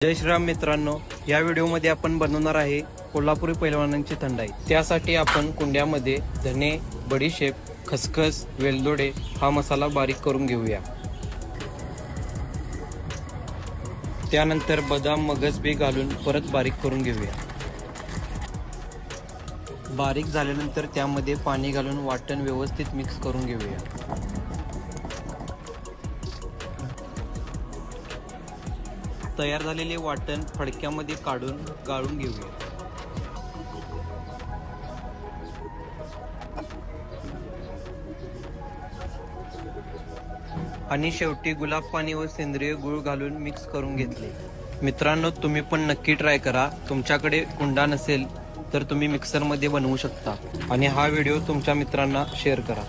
जय श्रीराम मित्रांनो, या व्हिडिओमध्ये आपण बनवणार आहे कोल्हापुरी पैलवानांची थंडाई। त्यासाठी आपण कुंड्यामध्ये धने, बडीशेप, खसखस, वेलदोडे हा मसाला बारीक करून घेऊया। त्यानंतर बदाम, मगज बी घालून परत बारीक करून घेऊया। बारीक झाल्यानंतर त्यामध्ये पाणी घालून वाटण व्यवस्थित मिक्स करून घेऊया। तयार झालेले वाटण फडक्यामध्ये काढून गाळून घेऊया। आणि शेवटी गुलाब पाणी व सेंद्रिय गूळ घालून मिक्स करून घेतले। मित्रांनो, तुम्ही पण नक्की ट्राय करा। तुमच्याकडे कुंडा नसेल तर तुम्ही मिक्सरमध्ये बनवू शकता। आणि हा व्हिडिओ तुमच्या मित्रांना शेअर करा।